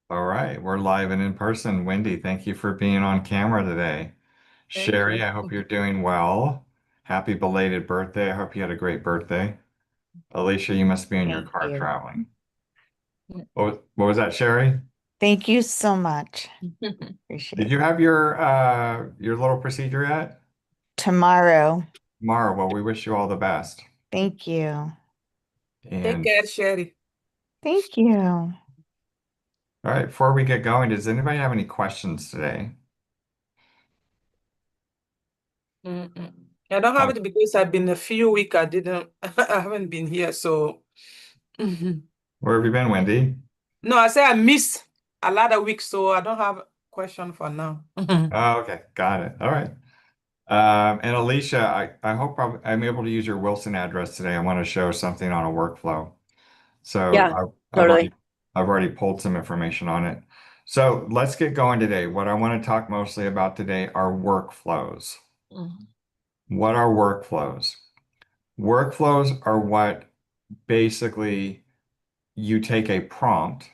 All right, we're live and in person. Wendy, thank you for being on camera today. Thank Sherry, you. I hope you're doing well. Happy belated birthday. I hope you had a great birthday. Alicia, you must be in your Thank car you. traveling. What was that, Sherry? Thank you so much. Appreciate Did it. you have your little procedure yet? Tomorrow. Mara, well, we wish you all the best. Thank you. Take And care, Sherry. Thank you. all right, before we get going, does anybody have any questions today? Mm-mm. I don't have Um, it because I've been a few weeks. I didn't. I haven't been here, so. Mhm. where have you been, Wendy? No, I say I missed a lot of weeks, so I don't have question for now. Mhm. Oh, okay, got it. All right. And Alicia, I hope I'm able to use your Wilson address today. I want to show something on a workflow. So Yeah, totally. I've already pulled some information on it. So let's get going today. What I want to talk mostly about today are workflows. Mhm. What are workflows? Workflows are what basically you take a prompt.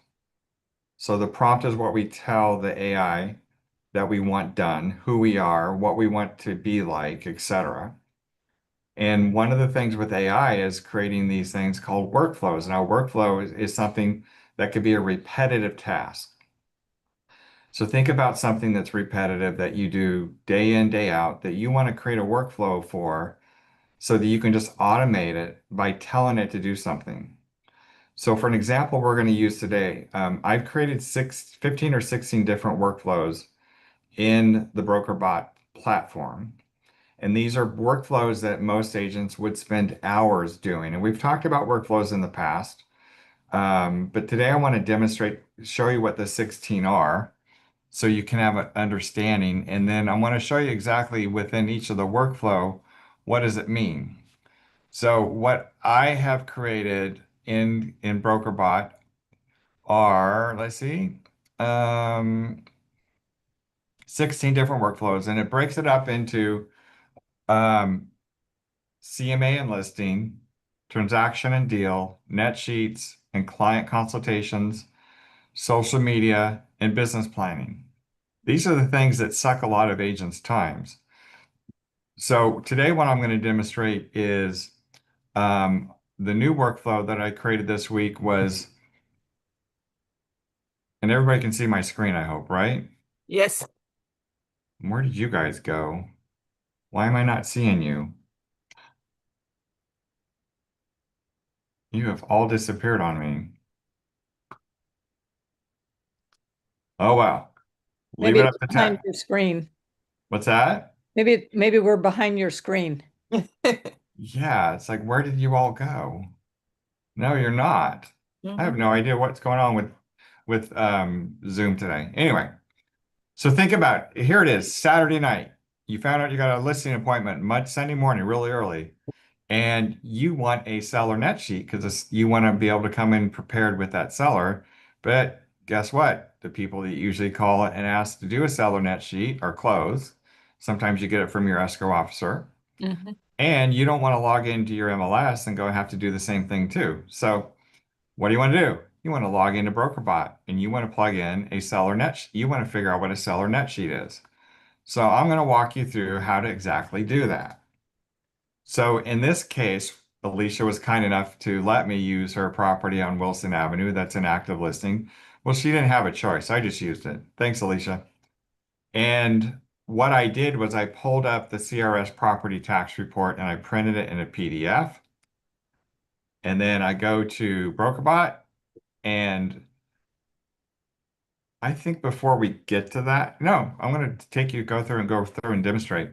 So the prompt is what we tell the AI that we want done, who we are, what we want to be like, etc. And one of the things with AI is creating these things called workflows. Now, workflow is something that could be a repetitive task. So think about something that's repetitive that you do day in, day out, that you want to create a workflow for so that you can just automate it by telling it to do something. So for an example we're going to use today, I've created 15 or 16 different workflows in the BrokerBot platform. And these are workflows that most agents would spend hours doing. And we've talked about workflows in the past. But today I want to show you what the 16 are so you can have an understanding. And then I want to show you exactly within each of the workflow, what does it mean? So what I have created in BrokerBot are, let's see, um, 16 different workflows, and it breaks it up into um, CMA and listing, transaction and deal, net sheets, and client consultations, social media, and business planning. These are the things that suck a lot of agents' times. So today, what I'm going to demonstrate is the new workflow that I created this week was, and everybody can see my screen, I hope, right? Yes. Where did you guys go? Why am I not seeing you? You have all disappeared on me. Oh, wow. Leave Maybe it it's up to behind tech. your screen. What's that? Maybe we're behind your screen. Yeah, it's like, where did you all go? No, you're not. I have Mhm. no idea what's going on with Zoom today. Anyway, so think about it. Here it is, Saturday night. You found out you got a listing appointment Sunday morning, really early, and you want a seller net sheet because you want to be able to come in prepared with that seller. But guess what? The people that you usually call and ask to do a seller net sheet are closed. Sometimes you get it from your escrow officer. Mhm. And you don't want to log into your MLS and go have to do the same thing too. So what do you want to do? You want to log into BrokerBot and you want to plug in a seller net. You want to figure out what a seller net sheet is. So I'm going to walk you through how to exactly do that. So in this case, Alicia was kind enough to let me use her property on Wilson Avenue. That's an active listing. Well, she didn't have a choice. I just used it. Thanks, Alicia. And what I did was I pulled up the CRS property tax report and I printed it in a PDF. And then I go to BrokerBot, and I think before we get to that, no, I'm going to go through and demonstrate.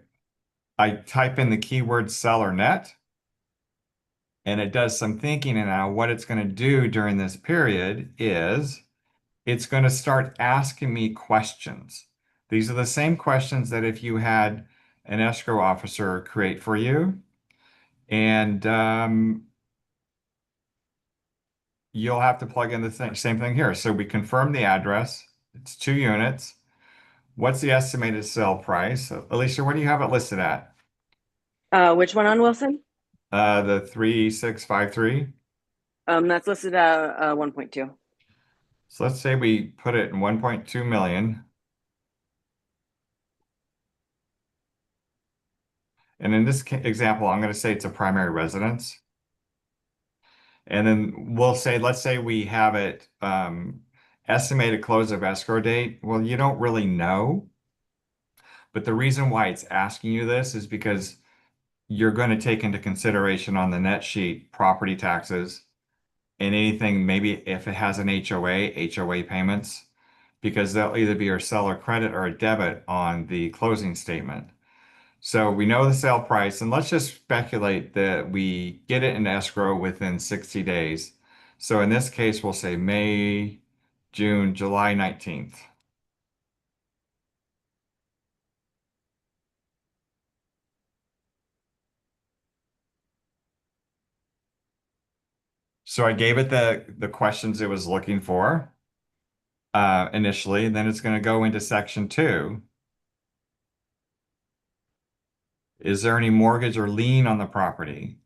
I type in the keyword seller net, and it does some thinking. And now what it's going to do during this period is it's going to start asking me questions. These are the same questions that if you had an escrow officer create for you. And you'll have to plug in the same thing here. So we confirm the address. It's 2 units. What's the estimated sale price? Alicia, what do you have it listed at? Which one on Wilson? The 3653. That's listed at 1.2. So let's say we put it in 1.2 million. And in this example, I'm going to say it's a primary residence. And then we'll say, let's say we have it estimated close of escrow date. Well, you don't really know. But the reason why it's asking you this is because you're going to take into consideration on the net sheet property taxes and anything, maybe if it has an HOA payments, because they'll either be a seller credit or a debit on the closing statement. So we know the sale price, and let's just speculate that we get it in escrow within 60 days. So in this case, we'll say May, June, July 19th. So I gave it the questions it was looking for initially, and then it's going to go into section 2. Is there any mortgage or lien on the property?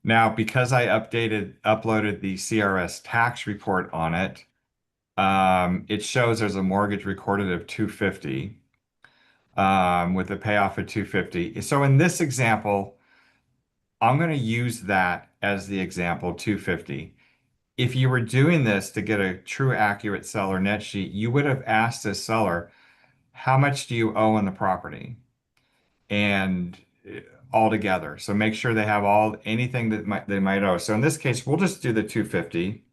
Now, because I uploaded the CRS tax report on it, it shows there's a mortgage recorded of 250 with a payoff of 250. So in this example, I'm going to use that as the example 250. If you were doing this to get a true accurate seller net sheet, you would have asked this seller, how much do you owe on the property? And all together. So make sure they have anything that they might owe. So in this case, we'll just do the 250.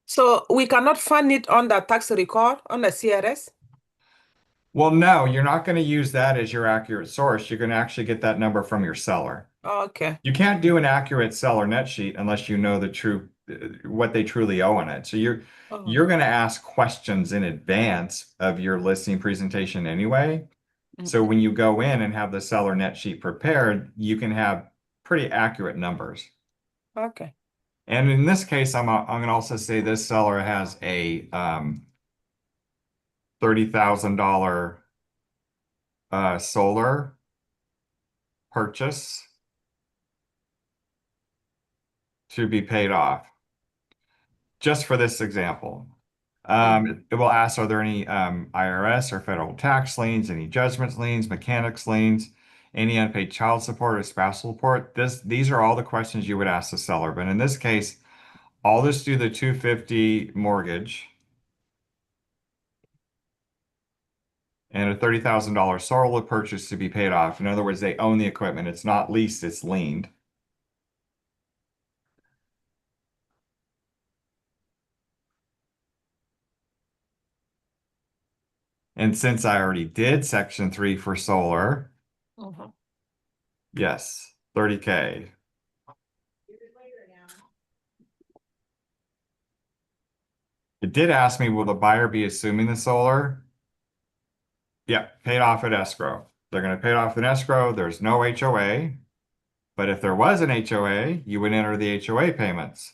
So we cannot find it on the tax record on the CRS? Well, no, you're not going to use that as your accurate source. You're going to actually get that number from your seller. Okay. You can't do an accurate seller net sheet unless you know the true what they truly owe on it. So you're going to ask questions in advance of your listing presentation anyway. So when you go in and have the seller net sheet prepared, you can have pretty accurate numbers. Okay. And in this case, I'm going to also say this seller has a $30,000 solar purchase to be paid off, just for this example. It will ask, are there any IRS or federal tax liens, any judgments liens, mechanics liens, any unpaid child support or spousal support? These are all the questions you would ask the seller. But in this case, I'll just do the 250 mortgage and a $30,000 solar purchase to be paid off. In other words, they own the equipment. It's not leased, it's liened. And since I already did section 3 for solar, yes, 30K. It did ask me, will the buyer be assuming the solar? Yeah, paid off at escrow. They're going to pay it off in escrow. There's no HOA. But if there was an HOA, you would enter the HOA payments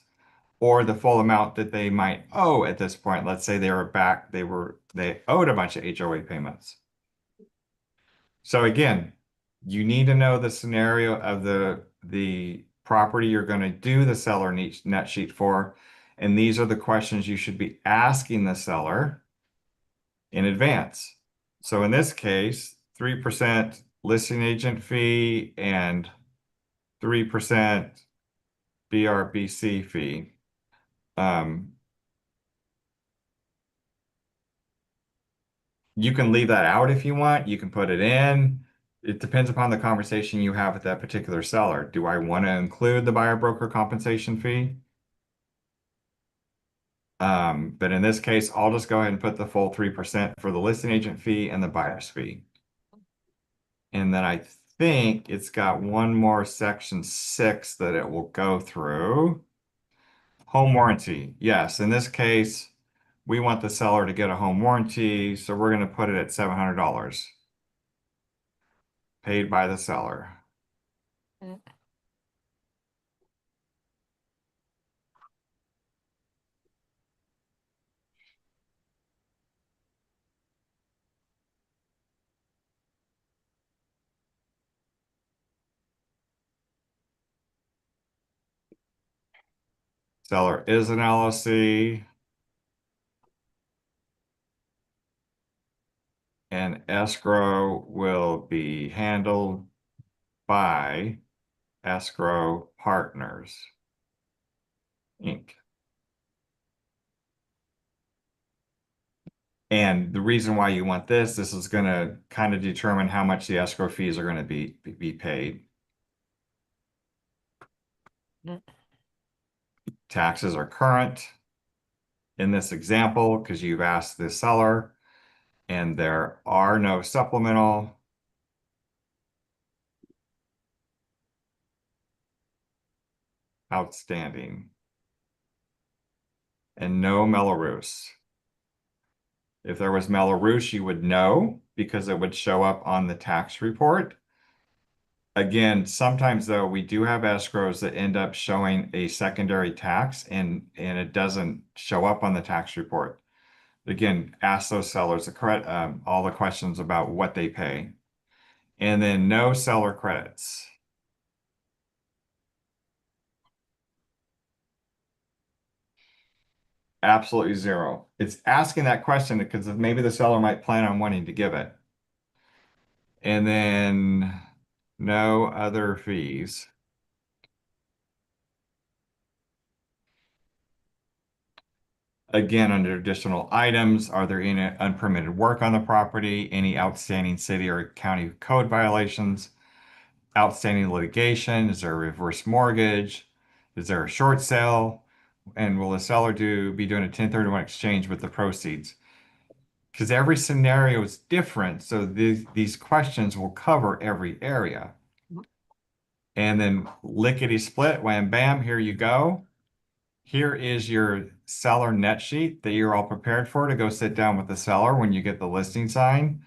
or the full amount that they might owe at this point. Let's say they owed a bunch of HOA payments. So again, you need to know the scenario of the property you're going to do the seller net sheet for. And these are the questions you should be asking the seller in advance. So in this case, 3% listing agent fee and 3% BRBC fee. You can leave that out if you want. You can put it in. It depends upon the conversation you have with that particular seller. Do I want to include the buyer broker compensation fee? But in this case, I'll just go ahead and put the full 3% for the listing agent fee and the buyer's fee. And then I think it's got one more section 6 that it will go through. Home warranty. Yes, in this case, we want the seller to get a home warranty, so we're going to put it at $700 paid by the seller. Seller is an LLC. and escrow will be handled by Escrow Partners, Inc. And the reason why you want this is going to kind of determine how much the escrow fees are going to be paid. Mm. Taxes are current in this example because you've asked the seller, and there are no supplemental outstanding and no Melrose. If there was Melrose, you would know because it would show up on the tax report. Again, sometimes though, we do have escrows that end up showing a secondary tax and it doesn't show up on the tax report. Again, ask those sellers all the questions about what they pay. And then no seller credits. Absolutely zero. It's asking that question because maybe the seller might plan on wanting to give it. And then no other fees. Again, under additional items, are there any unpermitted work on the property? Any outstanding city or county code violations? Outstanding litigation? Is there a reverse mortgage? Is there a short sale? And will the seller be doing a 1031 exchange with the proceeds? Because every scenario is different, so these questions will cover every area. And then lickety split, wham bam, here you go. Here is your seller net sheet that you're all prepared for to go sit down with the seller when you get the listing signed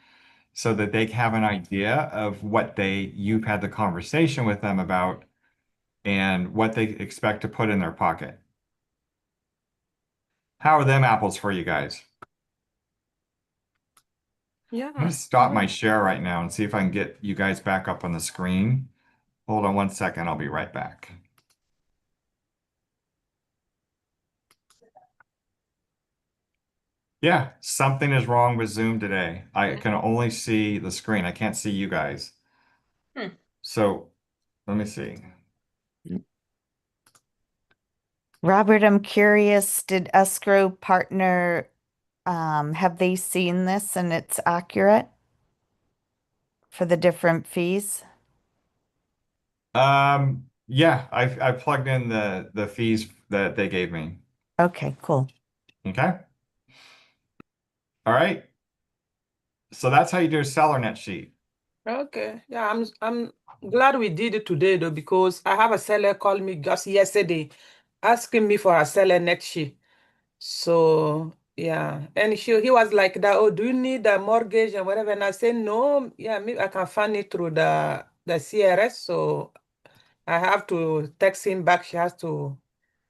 so that they have an idea of what you've had the conversation with them about and what they expect to put in their pocket. How are them apples for you guys? Yeah. I'm going to stop my share right now and see if I can get you guys back up on the screen. Hold on one second. I'll be right back. Yeah, something is wrong with Zoom today. I can only see the screen. I can't see you guys. So let me see. Robert, I'm curious, did escrow partner, have they seen this and it's accurate for the different fees? Yeah, I plugged in the fees that they gave me. Okay, cool. Okay. All right. So that's how you do a seller net sheet. Okay. Yeah, I'm glad we did it today though, because I have a seller call me just yesterday asking me for a seller net sheet. So yeah, and he was like that, oh, do you need a mortgage and whatever? And I said, no, yeah, maybe I can find it through the CRS. So I have to text him back. She has to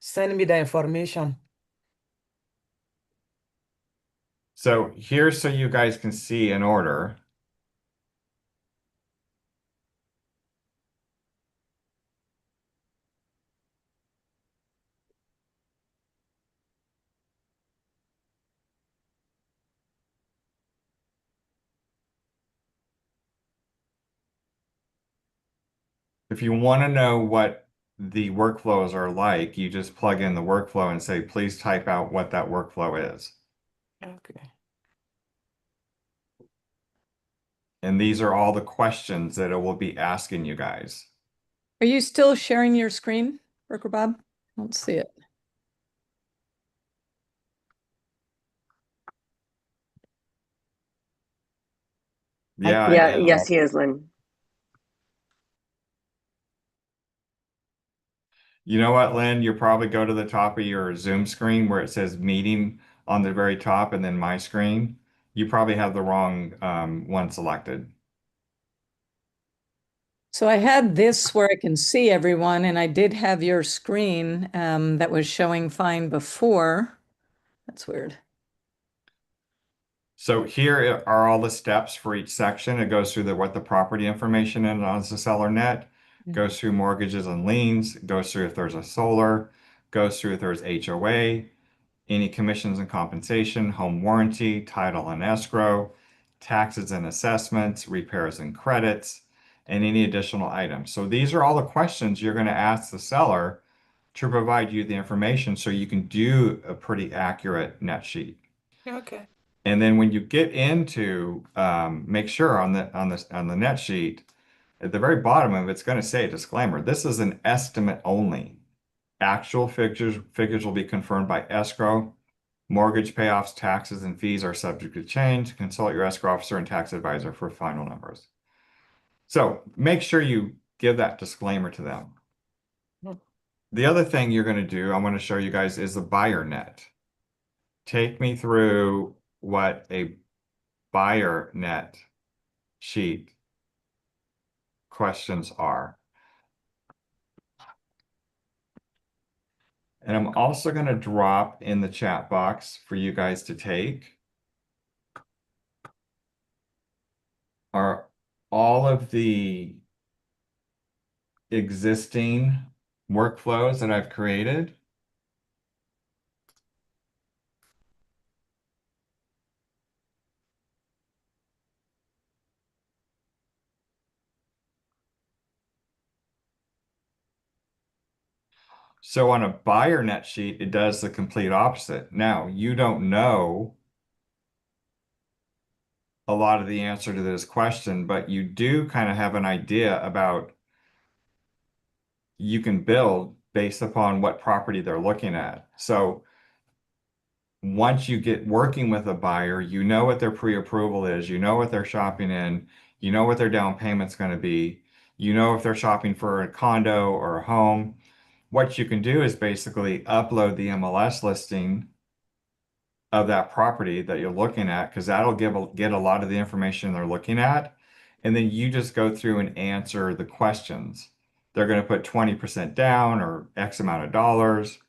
send me the information. So here's so you guys can see in order. If you want to know what the workflows are like, you just plug in the workflow and say, please type out what that workflow is. Okay. And these are all the questions that it will be asking you guys. Are you still sharing your screen, Brooker Bob? I don't see it. Yeah, I Yeah, am. yes, he is, Lynn. You know what, Lynn? You probably go to the top of your Zoom screen where it says meeting on the very top and then my screen. You probably have the wrong one selected. So I had this where I can see everyone, and I did have your screen that was showing fine before. That's weird. So here are all the steps for each section. It goes through what the property information is on the seller net, goes through mortgages and liens, goes through if there's a solar, goes through if there's HOA, any commissions and compensation, home warranty, title and escrow, taxes and assessments, repairs and credits, and any additional items. So these are all the questions you're going to ask the seller to provide you the information so you can do a pretty accurate net sheet. Okay. And then when you get into, make sure on the net sheet, at the very bottom of it's going to say a disclaimer. This is an estimate only. Actual figures will be confirmed by escrow. Mortgage payoffs, taxes, and fees are subject to change. Consult your escrow officer and tax advisor for final numbers. So make sure you give that disclaimer to them. Mm. The other thing you're going to do, I want to show you guys, is the buyer net. Take me through what a buyer net sheet questions are. And I'm also going to drop in the chat box for you guys to take are all of the existing workflows that I've created. So on a buyer net sheet, it does the complete opposite. Now, you don't know a lot of the answer to this question, but you do kind of have an idea about you can build based upon what property they're looking at. So once you get working with a buyer, you know what their pre-approval is, you know what they're shopping in, you know what their down payment's going to be, you know if they're shopping for a condo or a home. What you can do is basically upload the MLS listing of that property that you're looking at, because that'll get a lot of the information they're looking at. And then you just go through and answer the questions. They're going to put 20% down or X amount of dollars.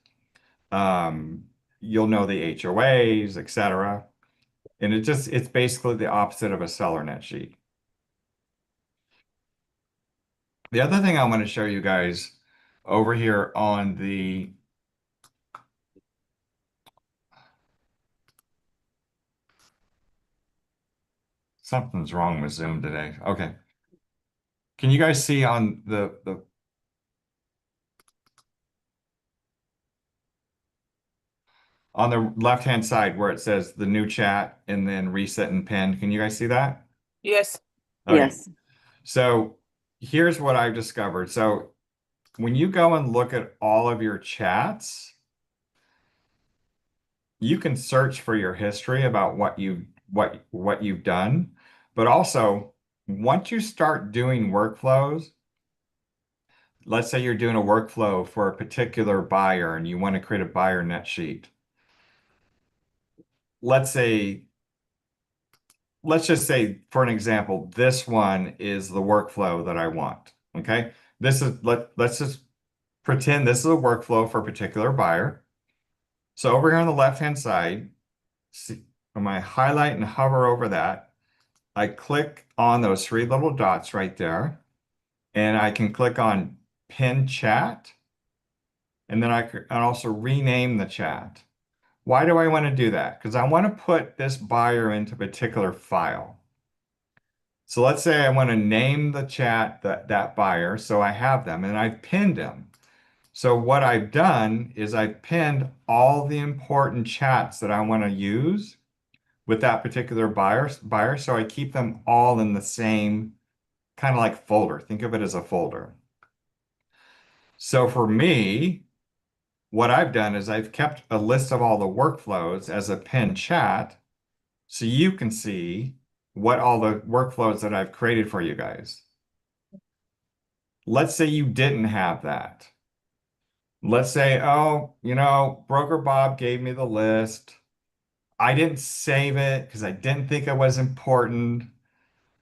You'll know the HOAs, etc. And it's basically the opposite of a seller net sheet. The other thing I want to show you guys over here on the something's wrong with Zoom today. Okay. Can you guys see on the on the left-hand side where it says the new chat and then reset and pin? Can you guys see that? Yes. Okay. Yes. So here's what I've discovered. So when you go and look at all of your chats, you can search for your history about what you've done, but also once you start doing workflows, let's say you're doing a workflow for a particular buyer and you want to create a buyer net sheet. Let's just say, for an example, this one is the workflow that I want. Okay. Let's just pretend this is a workflow for a particular buyer. So over here on the left-hand side, see, when I highlight and hover over that, I click on those three little dots right there, and I can click on pin chat, and then I can also rename the chat. Why do I want to do that? Because I want to put this buyer into a particular file. So let's say I want to name the chat that buyer, so I have them, and I've pinned them. So what I've done is I've pinned all the important chats that I want to use with that particular buyer, so I keep them all in the same kind of like folder. Think of it as a folder. So for me, what I've done is I've kept a list of all the workflows as a pinned chat, so you can see what all the workflows that I've created for you guys. Let's say you didn't have that. Let's say, oh, Broker Bob gave me the list. I didn't save it because I didn't think it was important,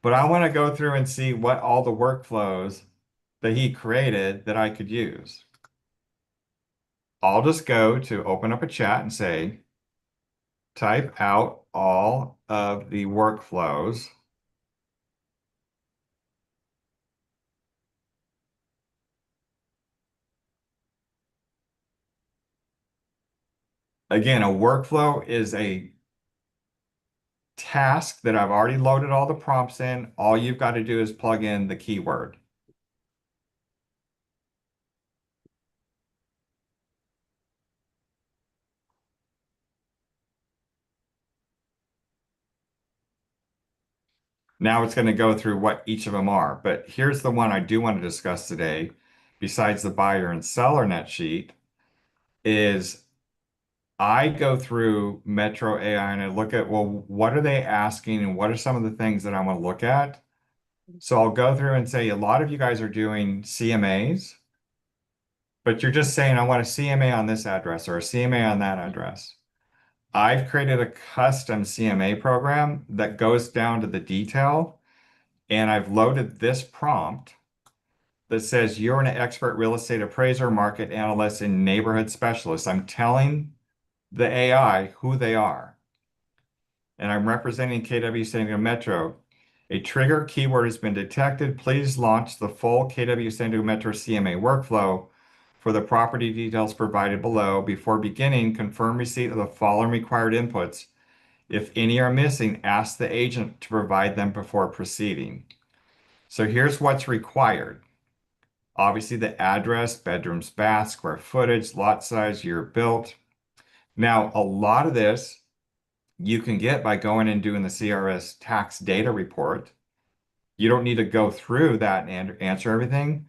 but I want to go through and see what all the workflows that he created that I could use. I'll just go to open up a chat and say, type out all of the workflows. Again, a workflow is a task that I've already loaded all the prompts in. All you've got to do is plug in the keyword. Now it's going to go through what each of them are. But here's the one I do want to discuss today, besides the buyer and seller net sheet, is I go through Metro AI and I look at, well, what are they asking and what are some of the things that I want to look at? So I'll go through and say, a lot of you guys are doing CMAs, but you're just saying, I want a CMA on this address or a CMA on that address. I've created a custom CMA program that goes down to the detail, and I've loaded this prompt that says, you're an expert real estate appraiser, market analyst, and neighborhood specialist. I'm telling the AI who they are. And I'm representing KW San Diego Metro. A trigger keyword has been detected. Please launch the full KW San Diego Metro CMA workflow for the property details provided below. Before beginning, confirm receipt of the following required inputs. If any are missing, ask the agent to provide them before proceeding. So here's what's required. Obviously, the address, bedrooms, bath, square footage, lot size, year built. Now, a lot of this you can get by going and doing the CRS tax data report. You don't need to go through that and answer everything,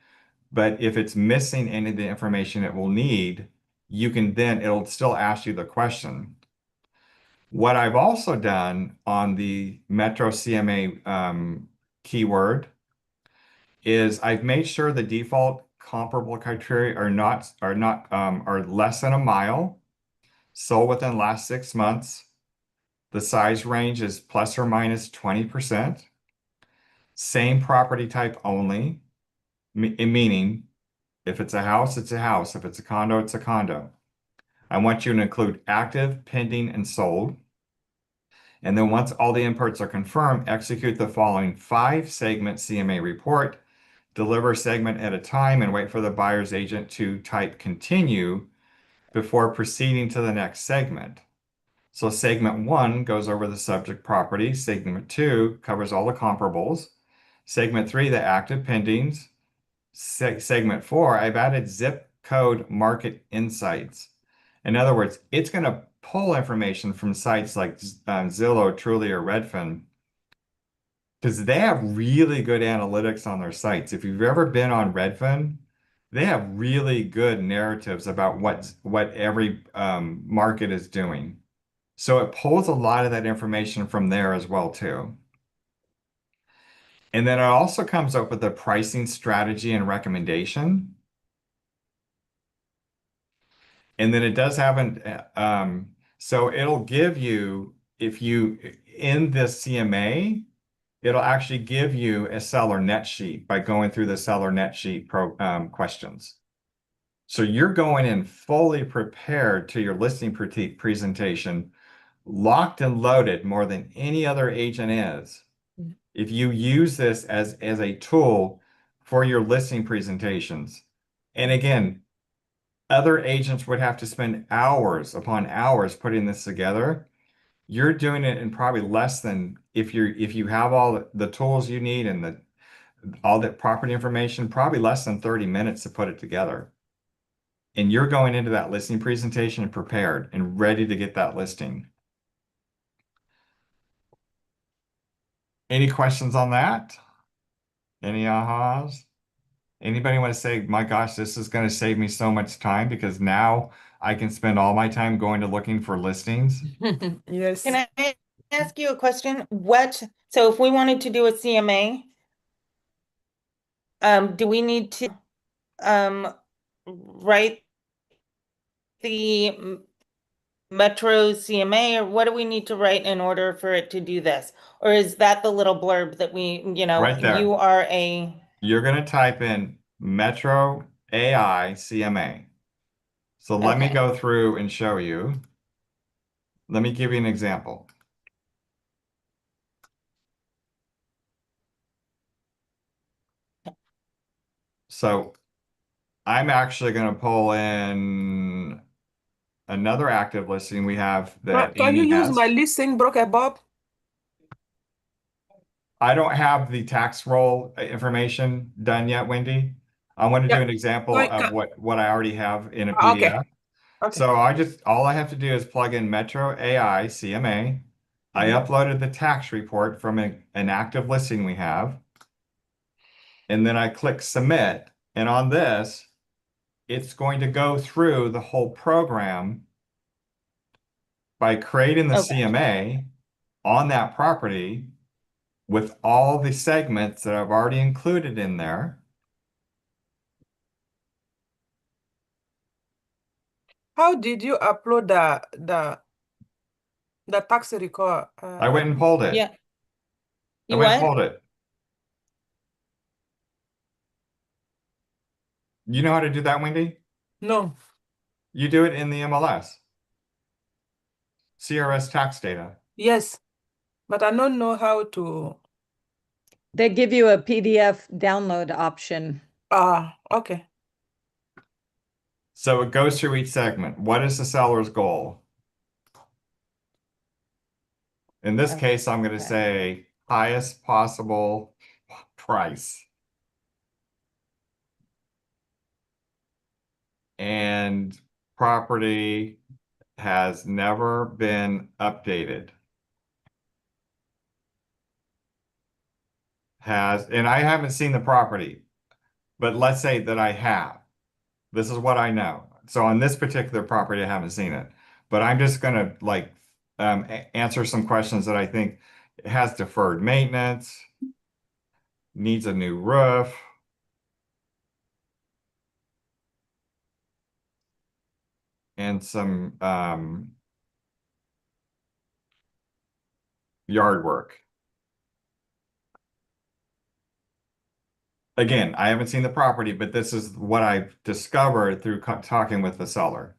but if it's missing any of the information it will need, you can then, it'll still ask you the question. What I've also done on the Metro CMA keyword is I've made sure the default comparable criteria are less than a mile, sold within the last 6 months. The size range is plus or minus 20%. Same property type only, meaning if it's a house, it's a house. If it's a condo, it's a condo. I want you to include active, pending, and sold. And then once all the inputs are confirmed, execute the following 5-segment CMA report, deliver a segment at a time, and wait for the buyer's agent to type continue before proceeding to the next segment. So segment 1 goes over the subject property. Segment 2 covers all the comparables. Segment 3, the active pendings. Segment 4, I've added zip code market insights. In other words, it's going to pull information from sites like Zillow, Trulia, or Redfin, because they have really good analytics on their sites. If you've ever been on Redfin, they have really good narratives about what every market is doing. So it pulls a lot of that information from there as well too. And then it also comes up with a pricing strategy and recommendation. And then it does have so it'll give you, if you, in this CMA, it'll actually give you a seller net sheet by going through the seller net sheet questions. So you're going in fully prepared to your listing presentation, locked and loaded more than any other agent is. If you use this as a tool for your listing presentations. And again, other agents would have to spend hours upon hours putting this together. You're doing it in probably less than, if you have all the tools you need and all that property information, probably less than 30 minutes to put it together. And you're going into that listing presentation prepared and ready to get that listing. Any questions on that? Any ahas? Anybody want to say, my gosh, this is going to save me so much time because now I can spend all my time going to looking for listings? Yes. Can I ask you a question? So if we wanted to do a CMA, do we need to write the Metro CMA, or what do we need to write in order for it to do this? Or is that the little blurb that Right there. you are a, You're going to type in Metro AI CMA. So let me Okay. go through and show you. Let me give you an example. So I'm actually going to pull in another active listing we have that Can you Amy use has. my listing broker, Bob? I don't have the tax roll information done yet, Wendy. I want to do Yeah. an example So of what I already have in a okay. PDF. Okay. So all I have to do is plug in Metro AI CMA. I Mhm. uploaded the tax report from an active listing we have, and then I click submit. And on this, it's going to go through the whole program by creating the Okay. CMA on that property with all the segments that I've already included in there. How did you upload the tax record? I went and pulled it. Yeah. I You went and what? pulled it. You know how to do that, Wendy? No. You do it in the MLS, CRS tax data. Yes, but I don't know how to. They give you a PDF download option. Okay. So it goes through each segment. What is the seller's goal? In this case, I'm going to Okay. say highest possible price. And property has never been updated. And I haven't seen the property, but let's say that I have. This is what I know. So on this particular property, I haven't seen it, but I'm just going to answer some questions that I think has deferred maintenance, needs a new roof, and some yard work. Again, I haven't seen the property, but this is what I've discovered through talking with the seller.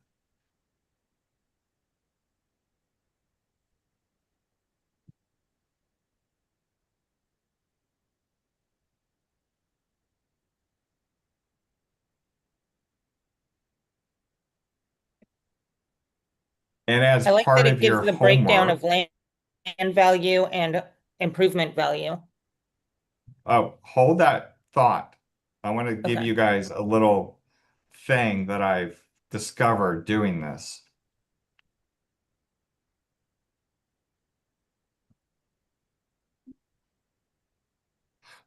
And as I like that part it of gives your the breakdown homework, of land value and improvement value. oh, hold that thought. I want to give Okay. you guys a little thing that I've discovered doing this.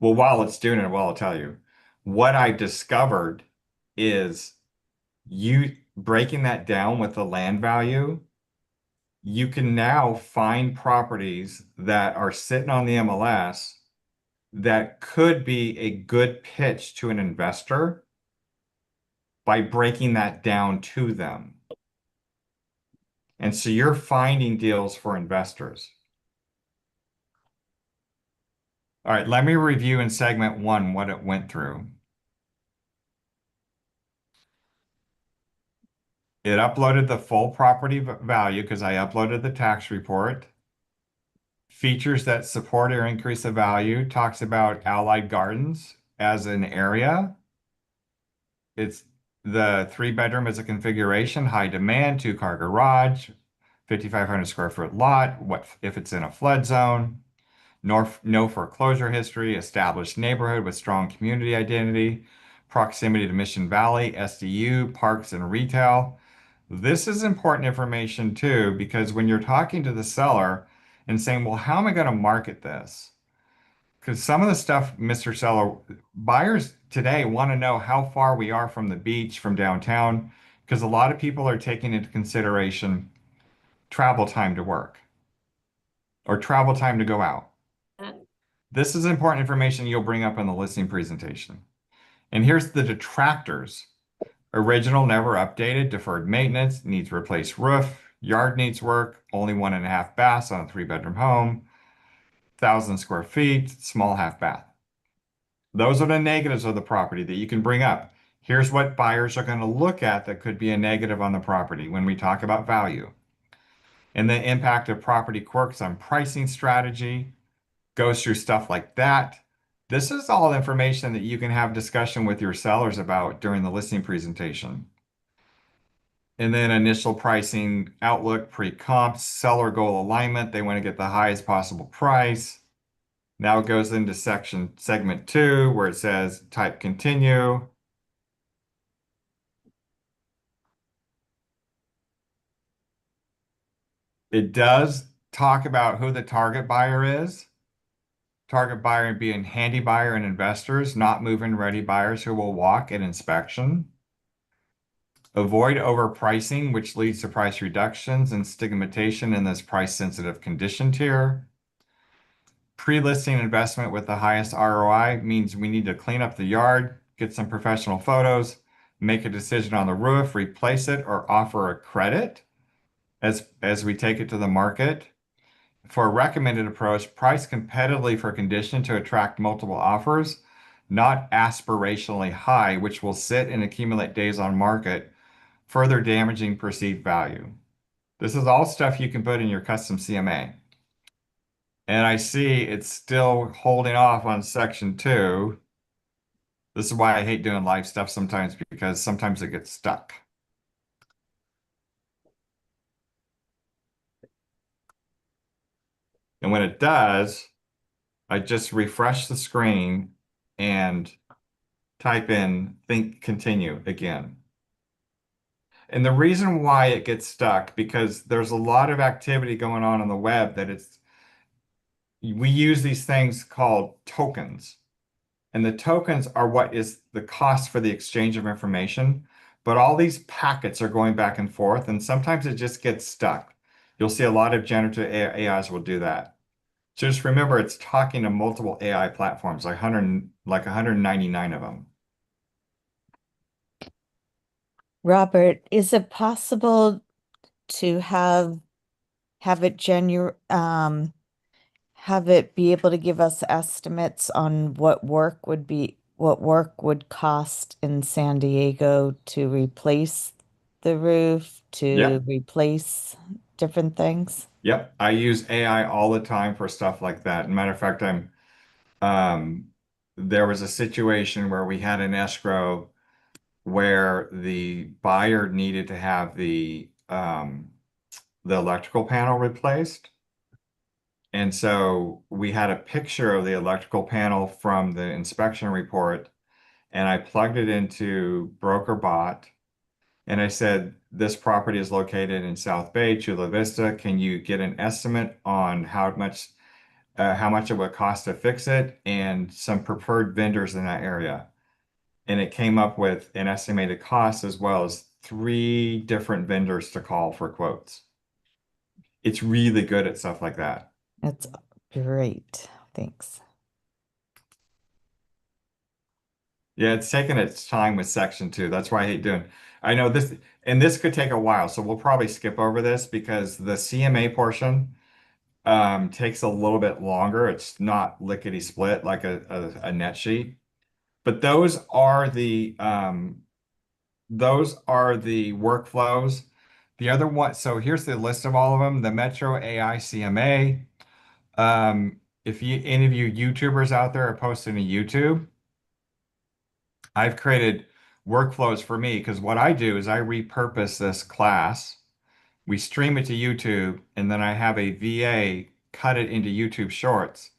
Well, while it's doing it, well, I'll tell you. What I discovered is you breaking that down with the land value, you can now find properties that are sitting on the MLS that could be a good pitch to an investor by breaking that down to them. And so you're finding deals for investors. All right, let me review in segment one what it went through. It uploaded the full property value because I uploaded the tax report. Features that support or increase the value, talks about Allied Gardens as an area. It's the 3 bedroom as a configuration, high demand, 2-car garage, 5,500 square foot lot. What if it's in a flood zone? No foreclosure history, established neighborhood with strong community identity, proximity to Mission Valley, SDU, parks and retail. This is important information too, because when you're talking to the seller and saying, well, how am I going to market this? Because some of the stuff, Mr. Seller, buyers today want to know how far we are from the beach, from downtown, because a lot of people are taking into consideration travel time to work or travel time to go out. This is important information you'll bring up in the listing presentation. And here's the detractors. Original never updated, deferred maintenance, needs replaced roof, yard needs work, only 1.5 baths on a 3-bedroom home, 1,000 square feet, small half bath. Those are the negatives of the property that you can bring up. Here's what buyers are going to look at that could be a negative on the property when we talk about value. And the impact of property quirks on pricing strategy goes through stuff like that. This is all information that you can have discussion with your sellers about during the listing presentation. And then initial pricing outlook, pre-comps, seller goal alignment. They want to get the highest possible price. Now it goes into segment 2 where it says type continue. It does talk about who the target buyer is. Target buyer being handy buyer and investors, not move-in ready buyers who will walk at inspection. Avoid overpricing, which leads to price reductions and stigmatization in this price-sensitive condition tier. Pre-listing investment with the highest ROI means we need to clean up the yard, get some professional photos, make a decision on the roof, replace it, or offer a credit as we take it to the market. For a recommended approach, price competitively for condition to attract multiple offers, not aspirationally high, which will sit and accumulate days on market, further damaging perceived value. This is all stuff you can put in your custom CMA. And I see it's still holding off on section 2. This is why I hate doing live stuff sometimes, because sometimes it gets stuck. And when it does, I just refresh the screen and type in think continue again. And the reason why it gets stuck, because there's a lot of activity going on the web that we use these things called tokens. And the tokens are what is the cost for the exchange of information. But all these packets are going back and forth, and sometimes it just gets stuck. You'll see a lot of generative AIs will do that. So just remember, it's talking to multiple AI platforms, like 199 of them. Robert, is it possible to have it have it be able to give us estimates on what work would cost in San Diego to replace the roof, to Yep. replace different things? Yep. I use AI all the time for stuff like that. Matter of fact, um, there was a situation where we had an escrow where the buyer needed to have the electrical panel replaced. And so we had a picture of the electrical panel from the inspection report, and I plugged it into BrokerBot, and I said, this property is located in South Bay, Chula Vista. Can you get an estimate on how much it would cost to fix it and some preferred vendors in that area? And it came up with an estimated cost as well as 3 different vendors to call for quotes. It's really good at stuff like that. That's great. Thanks. Yeah, it's taking its time with section 2. That's why I hate doing. I know this, and this could take a while, so we'll probably skip over this because the CMA portion takes a little bit longer. It's not lickety split like a net sheet. But those are the workflows. The other one, so here's the list of all of them. The Metro AI CMA. If any of you YouTubers out there are posting to YouTube, I've created workflows for me because what I do is I repurpose this class. We stream it to YouTube, and then I have a VA cut it into YouTube Shorts.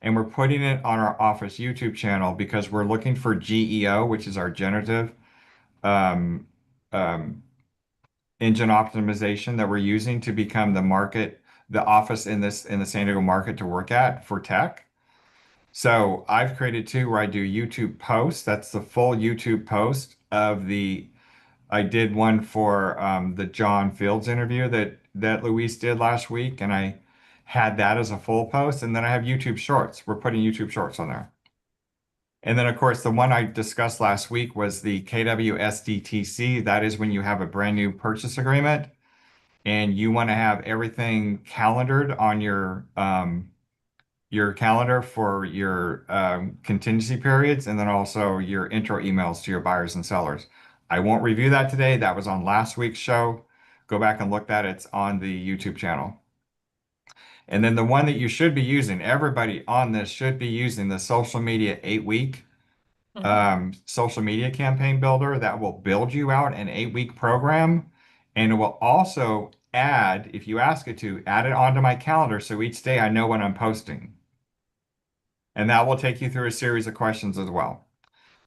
And we're putting it on our office YouTube channel because we're looking for GEO, which is our generative um, um, engine optimization that we're using to become the office in the San Diego market to work at for tech. So I've created 2 where I do YouTube posts. That's the full YouTube post of I did one for the John Fields interview that Luis did last week, and I had that as a full post. And then I have YouTube Shorts. We're putting YouTube Shorts on there. And then, of course, the one I discussed last week was the KWSDTC. That is when you have a brand new purchase agreement and you want to have everything calendared on your calendar for your contingency periods, and then also your intro emails to your buyers and sellers. I won't review that today. That was on last week's show. Go back and look at it. It's on the YouTube channel. And then the one that you should be using, everybody on this should be using the social media 8-week social media campaign builder that will build you out an 8-week program. And it will also add, if you ask it to, add it onto my calendar so each day I know when I'm posting. And that will take you through a series of questions as well.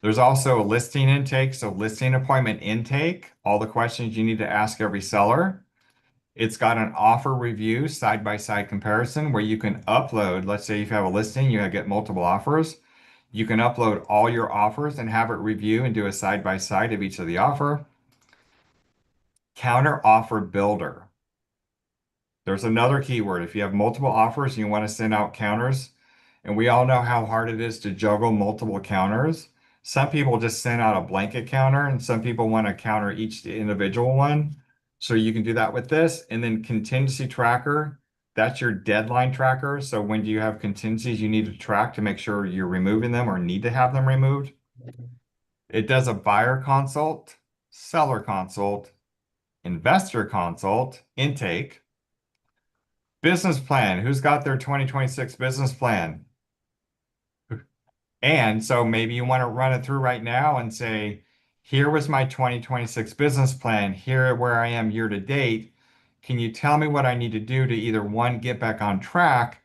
There's also a listing intake, so listing appointment intake, all the questions you need to ask every seller. It's got an offer review side-by-side comparison where you can upload, let's say if you have a listing, you get multiple offers. You can upload all your offers and have it review and do a side-by-side of each of the offer. Counter offer builder. There's another keyword. If you have multiple offers and you want to send out counters, and we all know how hard it is to juggle multiple counters. Some people just send out a blanket counter, and some people want to counter each individual one. So you can do that with this. And then contingency tracker, that's your deadline tracker. So when do you have contingencies you need to track to make sure you're removing them or need to have them removed? It does a buyer consult, seller consult, investor consult, intake, business plan. Who's got their 2026 business plan? And so maybe you want to run it through right now and say, here was my 2026 business plan. Here where I am year to date. Can you tell me what I need to do to either one, get back on track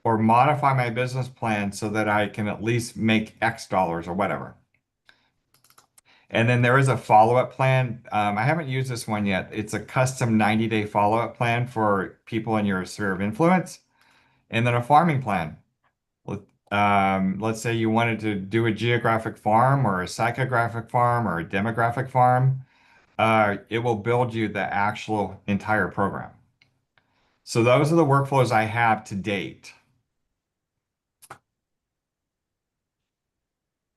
or modify my business plan so that I can at least make X dollars or whatever? And then there is a follow-up plan. I haven't used this one yet. It's a custom 90-day follow-up plan for people in your sphere of influence. And then a farming plan. Let's say you wanted to do a geographic farm or a psychographic farm or a demographic farm. It will build you the actual entire program. So those are the workflows I have to date.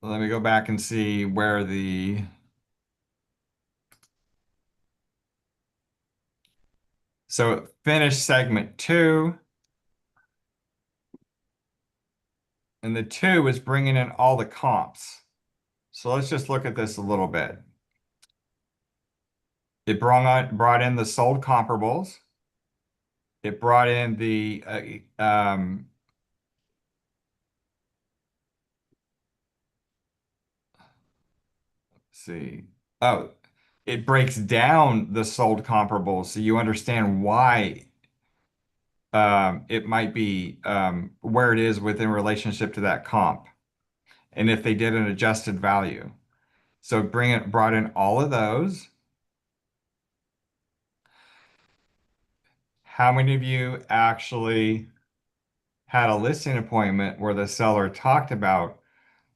Let me go back and see where so finish segment 2. And the 2 is bringing in all the comps. So let's just look at this a little bit. It brought in the sold comparables. It brought in the let's see. Oh, it breaks down the sold comparables so you understand why it might be where it is within relationship to that comp, and if they did an adjusted value. So brought in all of those. How many of you actually had a listing appointment where the seller talked about,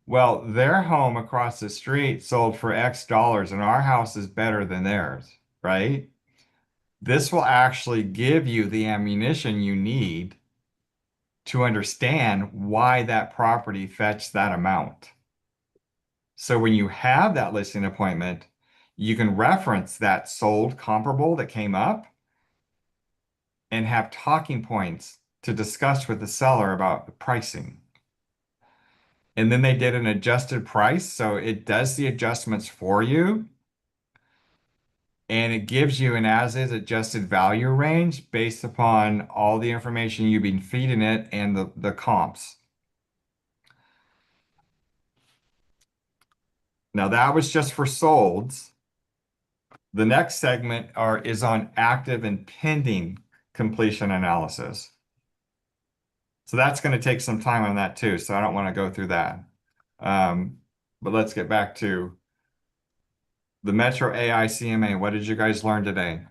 well, their home across the street sold for X dollars and our house is better than theirs, right? This will actually give you the ammunition you need to understand why that property fetched that amount. So when you have that listing appointment, you can reference that sold comparable that came up and have talking points to discuss with the seller about the pricing. And then they did an adjusted price, so it does the adjustments for you. And it gives you an as-is adjusted value range based upon all the information you've been feeding it and the comps. Now that was just for solds. The next segment is on active and pending completion analysis. So that's going to take some time on that too, so I don't want to go through that. But let's get back to the Metro AI CMA. What did you guys learn today?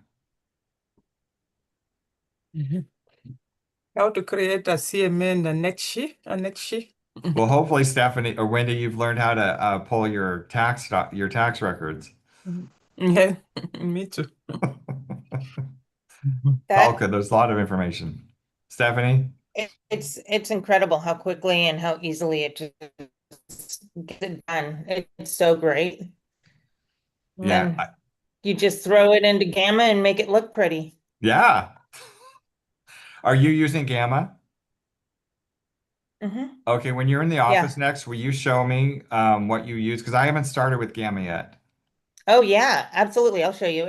How to create a CMA in the next sheet, a next sheet. Well, hopefully, Stephanie or Wendy, you've learned how to pull your tax records. Yeah, me too. Talca, there's a lot of information. Stephanie? It's incredible how quickly and how easily it just gets it done. It's so great. And Yeah. then you just throw it into Gamma and make it look pretty. Yeah. Are you using Gamma? hmm Okay, when you're in the office next, will you show me what you use? Because I haven't started with Gamma yet. Oh yeah, absolutely. I'll show you.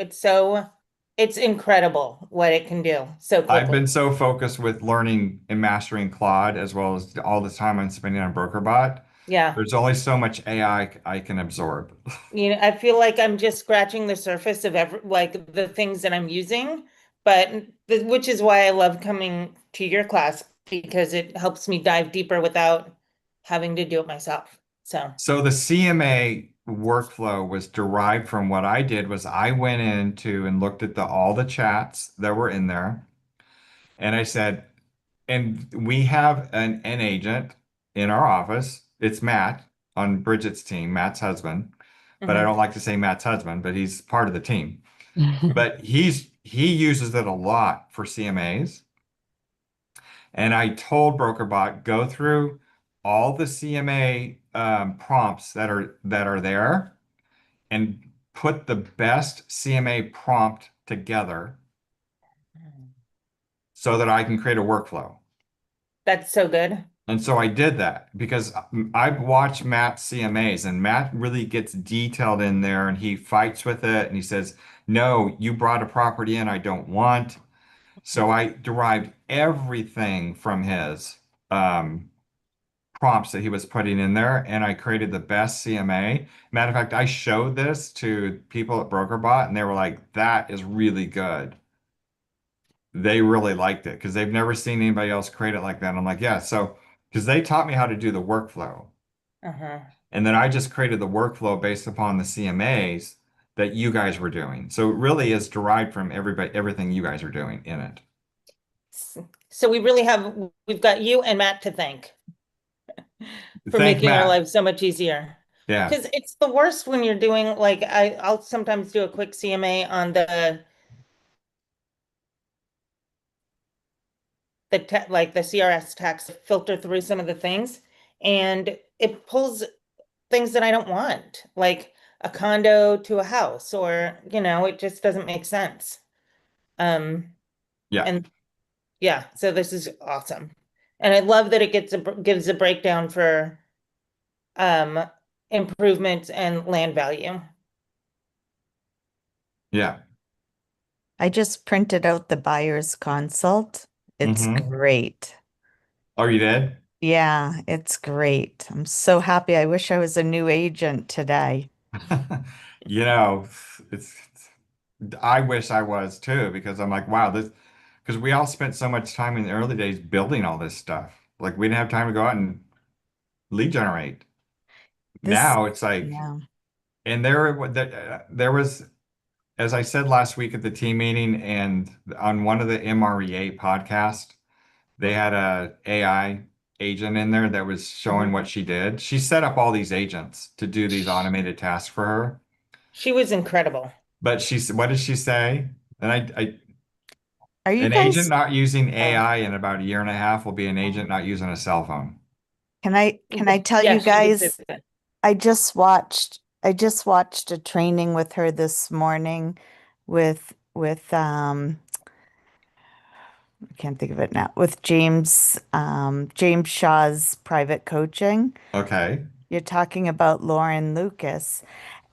It's incredible what it can do so I've quickly. been so focused with learning and mastering Claude as well as all the time I'm spending on BrokerBot. Yeah. There's only so much AI I can absorb. You know, I feel like I'm just scratching the surface of like the things that I'm using, but which is why I love coming to your class because it helps me dive deeper without having to do it myself. So, So the CMA workflow was derived from what I did was I went into and looked at all the chats that were in there. And I said, and we have an agent in our office. It's Matt on Bridget's team, Matt's husband. But I mhm. don't like to say Matt's husband, but he's part of the team. But he uses it a lot for CMAs. And I told BrokerBot, go through all the CMA prompts that are there and put the best CMA prompt together so that I can create a workflow. That's so good. And so I did that because I've watched Matt's CMAs and Matt really gets detailed in there and he fights with it and he says, no, you brought a property in I don't want. So I derived everything from his um, prompts that he was putting in there and I created the best CMA. Matter of fact, I showed this to people at BrokerBot and they were like, that is really good. They really liked it because they've never seen anybody else create it like that. And I'm like, yeah, so because they taught me how to do the workflow. Uh-huh. And then I just created the workflow based upon the CMAs that you guys were doing. So it really is derived from everything you guys are doing in it. So we've got you and Matt to thank for Thank making our Matt. lives so much easier. Yeah. Because it's the worst when you're doing like I'll sometimes do a quick CMA on like the CRS tax, filter through some of the things, and it pulls things that I don't want, like a condo to a house, or it just doesn't make sense. Um, Yeah. and yeah, so this is awesome. And I love that it gives a breakdown for um improvements and land value. Yeah. I just printed out the buyer's consult. It's Mm-hmm. great. Oh, you did? Yeah, it's great. I'm so happy. I wish I was a new agent today. You know, I wish I was too, because I'm like, wow, because we all spent so much time in the early days building all this stuff. Like we didn't have time to go out and lead generate. This, Now it's like, yeah. and there was, as I said last week at the team meeting and on one of the MREA podcast, they had a AI agent in there that was showing Mhm. what she did. She set up all these agents to do these automated tasks for her. She was incredible. But what did she say? And Are you an agent guys, not using Uh, AI in about a year and a half will be an agent not using a cell phone. can I tell you yes, she did say guys, that. I just watched a training with her this morning with I can't think of it now, with James Shaw's private coaching. Okay. You're talking about Lauren Lucas.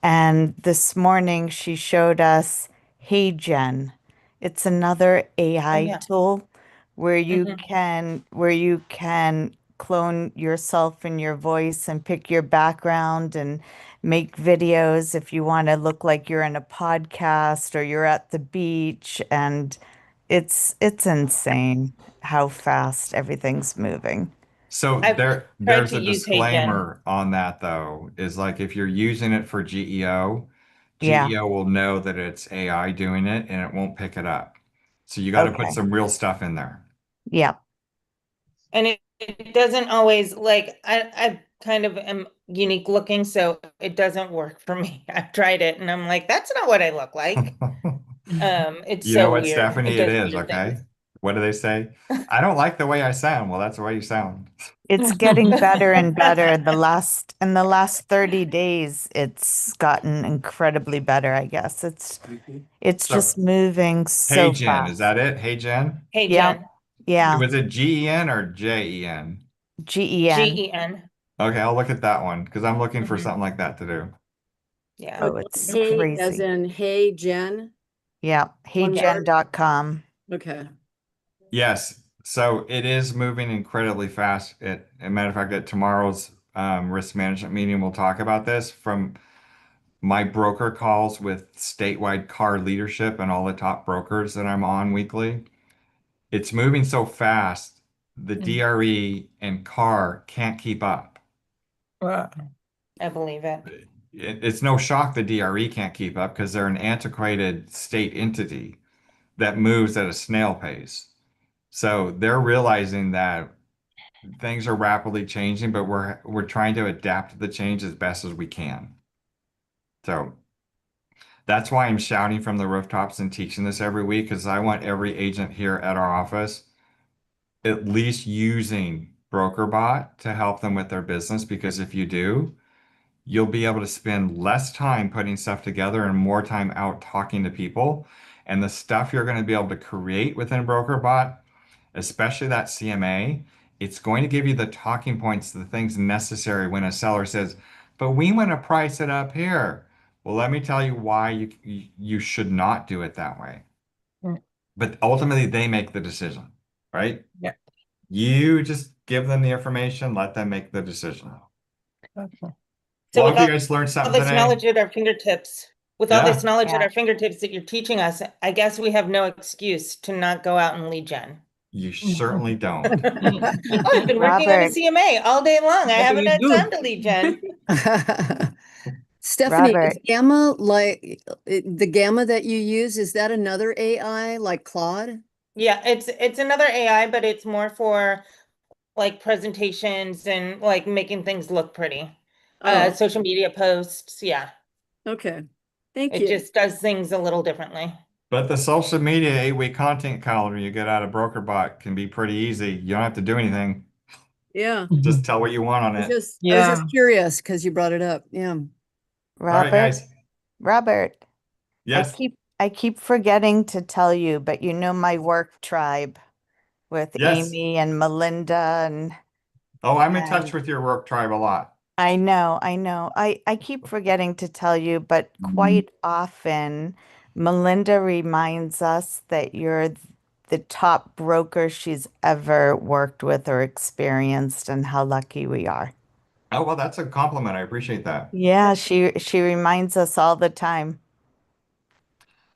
And this morning she showed us HeyGen. It's another Oh AI yeah. tool where you Mhm. can clone yourself and your voice and pick your background and make videos if you want to look like you're in a podcast or you're at the beach. And it's insane how fast everything's moving. So I've tried there's to a use HeyGen. disclaimer on that though, is like if you're using it for GEO, Yeah. GEO will know that it's AI doing it and it won't pick it up. So you got to put Okay. some real stuff in there. Yeah. And it doesn't always like I kind of am unique looking, so it doesn't work for me. I've tried it and I'm like, that's not what I look like. It's You know so what, weird. It Stephanie, it does is, weird okay? things. What do they say? I don't like the way I sound. Well, that's the way you sound. It's getting better and better. In the last 30 days, it's gotten incredibly better, I guess. It's So, just moving hey so Jen, is fast. that it? Hey Jen? Hey Yeah. Jen, Yeah. Was it GEN or JEN? GEN. GEN. Okay, I'll look at that one because I'm looking for Mhm. something like that to do. Yeah. Oh, Okay, it's hey, as crazy. in, hey, Jen, Yeah. one Yeah. word? HeyGen.com. Okay. Yes, so it is moving incredibly fast. As a matter of fact, at tomorrow's risk management meeting, we'll talk about this from my broker calls with statewide car leadership and all the top brokers that I'm on weekly. It's moving so fast, the Mm. DRE and car can't keep up. Wow. I believe it. It's no shock the DRE can't keep up because they're an antiquated state entity that moves at a snail pace. So they're realizing that things are rapidly changing, but we're trying to adapt to the change as best as we can. So that's why I'm shouting from the rooftops and teaching this every week, because I want every agent here at our office at least using BrokerBot to help them with their business, because if you do, you'll be able to spend less time putting stuff together and more time out talking to people. And the stuff you're going to be able to create within BrokerBot, especially that CMA, it's going to give you the talking points, the things necessary when a seller says, but we want to price it up here. Well, let me tell you why you should not do it that way. Mm. But ultimately, they make the decision, right? Yeah. You just give them the information, let them make the decision. Okay. So Well, I with hope you guys learned all something this today. knowledge at our fingertips, with all this Yeah. knowledge at Yeah. our fingertips that you're teaching us, I guess we have no excuse to not go out and lead gen. You certainly don't. I've been working on a Robert. CMA all day long. I What do haven't you had do? time to lead gen. Stephanie, is Robert. Gamma like the Gamma that you use? Is that another AI like Claude? Yeah, it's another AI, but it's more for like presentations and like making things look pretty. Oh, Social media posts, yeah. okay. Thank It you. just does things a little differently. But the social media 8-week content calendar you get out of BrokerBot can be pretty easy. You don't have to do anything. Yeah. Just tell what you want on I was it. just Yeah. curious because you brought it up. Yeah. All right, Robert. guys. Robert. Yes. I keep forgetting to tell you, but you know my work tribe with Yes. Amy and Melinda and Oh, I'm in touch and with your work tribe a lot. I know. I keep forgetting to tell you, but quite often Melinda reminds us that you're the top broker she's ever worked with or experienced, and how lucky we are. Oh, well, that's a compliment. I appreciate that. Yeah, she reminds us all the time.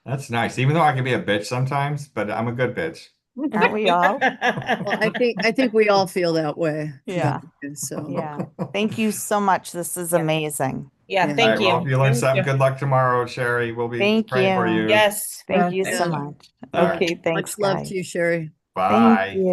That's nice. Even though I can be a bitch sometimes, but I'm a good bitch. Aren't we all? Well, I think we all feel that way. Yeah. So Yeah. Thank you so much. This is Yeah. amazing. Yeah, Yeah. All thank right. Well, you. if you learn Thank something, you. good luck tomorrow, Sherry. We'll be Thank praying for you. you. Yes. Thank you so Yeah. much. All right. Okay, thanks, much love guys. to you, Sherry. Thank Bye. you.